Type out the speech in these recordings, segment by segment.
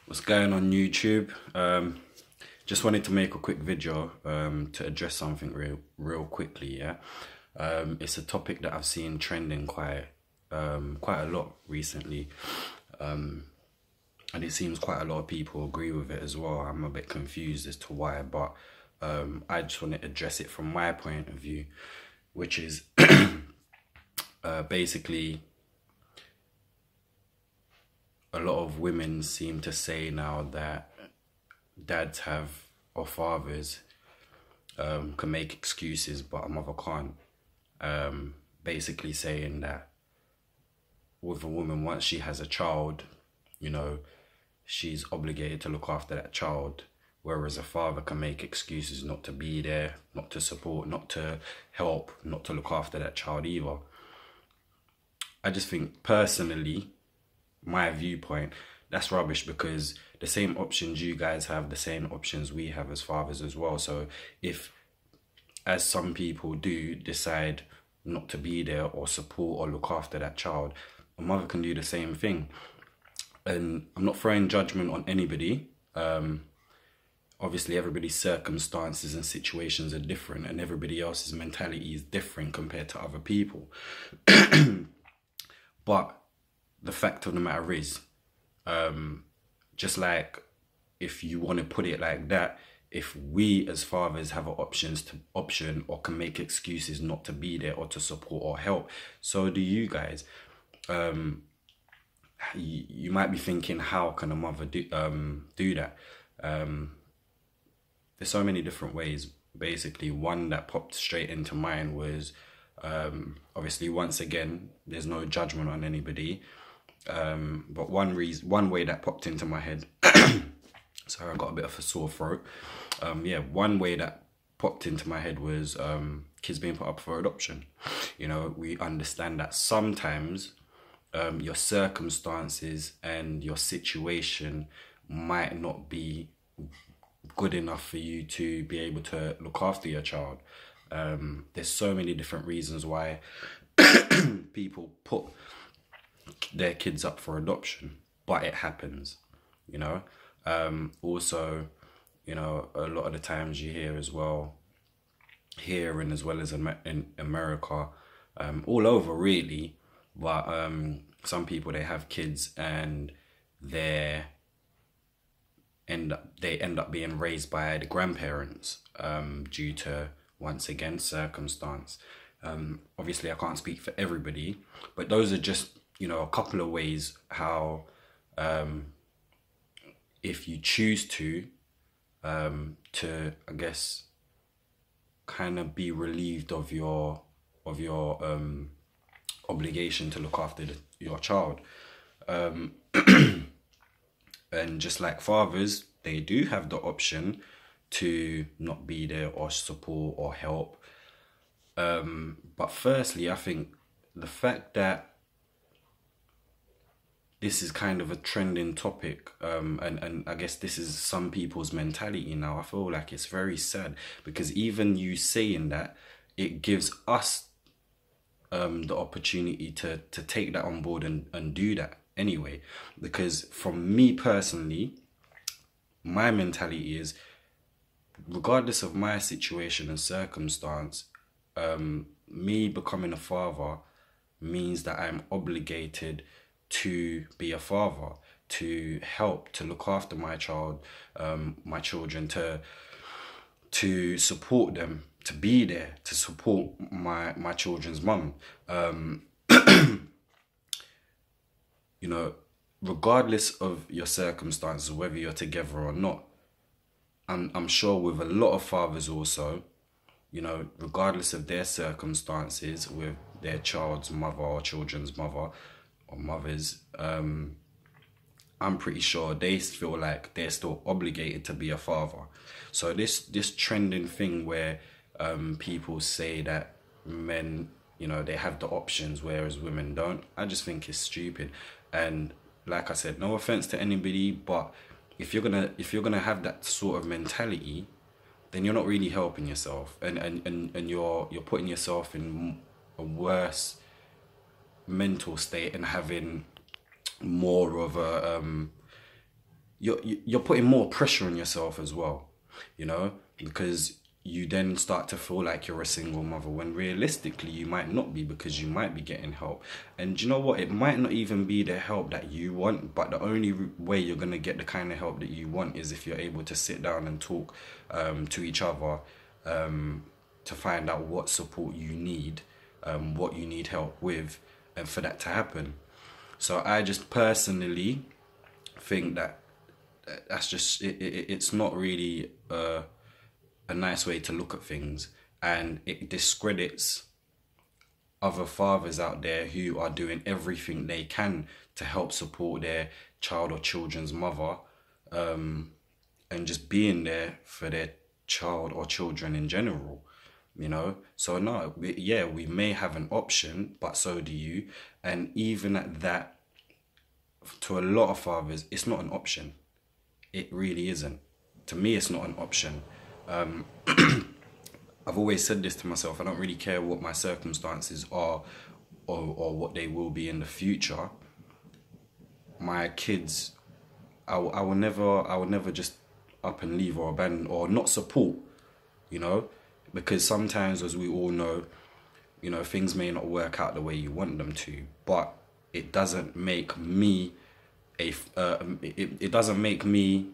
What's going on YouTube? Just wanted to make a quick video to address something real quickly. Yeah, it's a topic that I've seen trending quite a lot recently, and it seems quite a lot of people agree with it as well. I'm a bit confused as to why, but I just want to address it from my point of view, which is basically a lot of women seem to say now that dads have or fathers can make excuses, but a mother can't. Basically saying that with a woman, once she has a child, you know, she's obligated to look after that child, whereas a father can make excuses not to be there, not to support, not to help, not to look after that child either. I just think personally, my viewpoint, that's rubbish, because the same options you guys have, the same options we have as fathers as well. So if, as some people do, decide not to be there or support or look after that child, a mother can do the same thing. And I'm not throwing judgment on anybody. Obviously everybody's circumstances and situations are different, and everybody else's mentality is different compared to other people. But the fact of the matter is, just like, if you want to put it like that, if we as fathers have an option or can make excuses not to be there or to support or help, so do you guys. You might be thinking, how can a mother do that? There's so many different ways. Basically, one that popped straight into mind was, obviously, once again, there's no judgment on anybody. But one way that popped into my head, sorry, I got a bit of a sore throat. Yeah, one way that popped into my head was kids being put up for adoption. You know, we understand that sometimes your circumstances and your situation might not be good enough for you to be able to look after your child. There's so many different reasons why people put their kids up for adoption, but it happens, you know. Also, you know, a lot of the times you hear as well, here and as well as in America, all over really, but some people, they have kids and they end up being raised by the grandparents, due to, once again, circumstance. Obviously I can't speak for everybody, but those are just, you know, a couple of ways how, if you choose to I guess kind of be relieved of your obligation to look after your child. And just like fathers, they do have the option to not be there or support or help. But firstly, I think the fact that this is kind of a trending topic, and I guess this is some people's mentality now, I feel like it's very sad, because even you saying that, it gives us the opportunity to take that on board and do that anyway. Because from me personally, my mentality is, regardless of my situation and circumstance, me becoming a father means that I'm obligated to be a father, to help, to look after my child, my children, to support them, to be there, to support my children's mum. You know, regardless of your circumstances, whether you're together or not, I'm sure with a lot of fathers also, you know, regardless of their circumstances with their child's mother or children's mother or mothers, I'm pretty sure they feel like they're still obligated to be a father. So this trending thing where people say that men, you know, they have the options whereas women don't, I just think it's stupid. And like I said, no offense to anybody, but if you're gonna have that sort of mentality, then you're not really helping yourself, and you're putting yourself in a worse mental state and having more of a you're putting more pressure on yourself as well, you know, because you then start to feel like you're a single mother when realistically you might not be, because you might be getting help. And you know what, it might not even be the help that you want, but the only way you're going to get the kind of help that you want is if you're able to sit down and talk to each other, to find out what support you need, what you need help with, and for that to happen. So I just personally think that that's just it's not really a nice way to look at things, and it discredits other fathers out there who are doing everything they can to help support their child or children's mother, and just being there for their child or children in general, you know. So no, we may have an option, but so do you. And even at that, to a lot of fathers, it's not an option. It really isn't. To me, it's not an option. I've always said this to myself: I don't really care what my circumstances are, or what they will be in the future. My kids, I will never just up and leave or abandon or not support, you know, because sometimes, as we all know, you know, things may not work out the way you want them to, but it doesn't make me it doesn't make me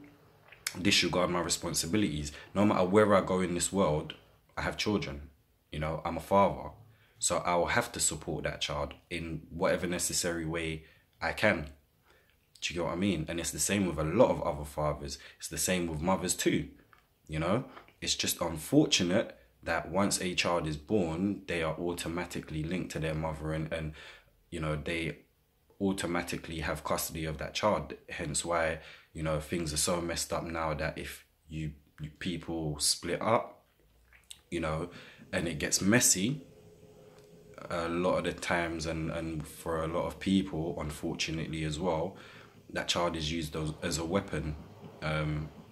disregard my responsibilities. No matter where I go in this world, I have children, you know, I'm a father, so I will have to support that child in whatever necessary way I can. Do you get what I mean? And it's the same with a lot of other fathers. It's the same with mothers too, you know. It's just unfortunate that once a child is born, they are automatically linked to their mother, and you know, they automatically have custody of that child. Hence why, you know, things are so messed up now that if you people split up, you know, and it gets messy a lot of the times, and for a lot of people, unfortunately as well, that child is used as a weapon,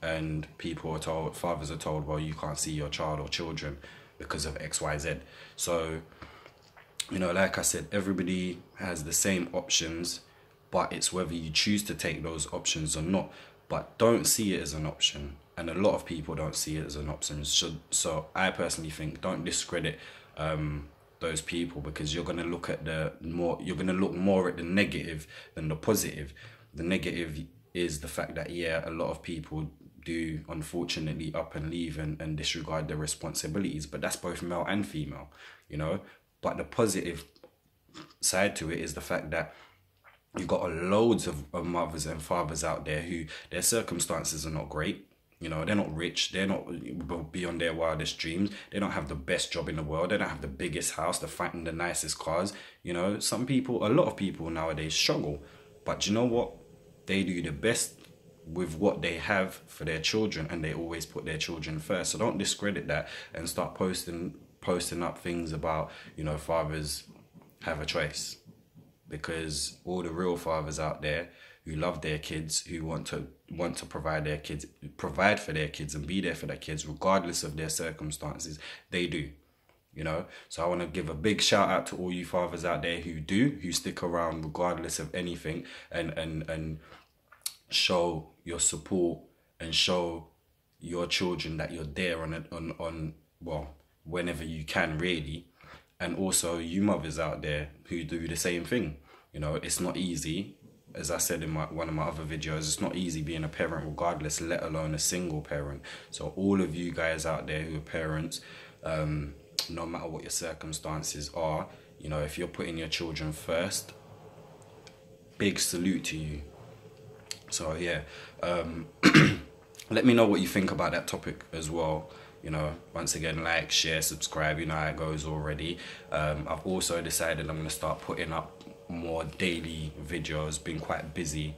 and people are told, fathers are told, well, you can't see your child or children because of XYZ. So, you know, like I said, everybody has the same options, but it's whether you choose to take those options or not. But don't see it as an option, and a lot of people don't see it as an option. So I personally think, don't discredit those people, because you're gonna look at you're gonna look more at the negative than the positive. The negative is the fact that, yeah, a lot of people do unfortunately up and leave and disregard their responsibilities, but that's both male and female, you know. But the positive side to it is the fact that you've got loads of mothers and fathers out there who their circumstances are not great. You know, they're not rich, they're not beyond their wildest dreams, they don't have the best job in the world, they don't have the biggest house, the nicest cars. You know, a lot of people nowadays struggle, but you know what? They do the best with what they have for their children, and they always put their children first. So don't discredit that and start posting up things about, you know, fathers have a choice, because all the real fathers out there who love their kids, who want to provide for their kids and be there for their kids regardless of their circumstances, they do, you know. So I want to give a big shout out to all you fathers out there who stick around regardless of anything, and show your support and show your children that you're there on well, whenever you can, really. And also you mothers out there who do the same thing. You know, it's not easy. As I said in one of my other videos, it's not easy being a parent regardless, let alone a single parent. So all of you guys out there who are parents, no matter what your circumstances are, you know, if you're putting your children first, big salute to you. So yeah, let me know what you think about that topic as well. You know, once again, like, share, subscribe, you know how it goes already. I've also decided I'm going to start putting up more daily videos. Been quite busy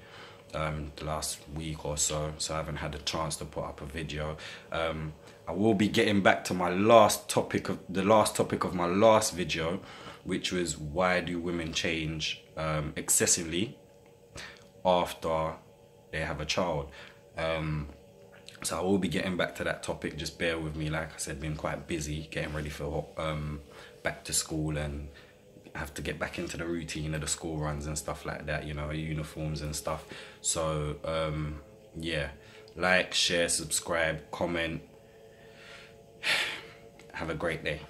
the last week or so I haven't had a chance to put up a video. I will be getting back to my last topic of my last video, which was, why do women change excessively after they have a child? So I will be getting back to that topic. Just bear with me. Like I said, been quite busy getting ready for back to school, and have to get back into the routine of the school runs and stuff like that, you know, uniforms and stuff. So yeah, like, share, subscribe, comment. Have a great day.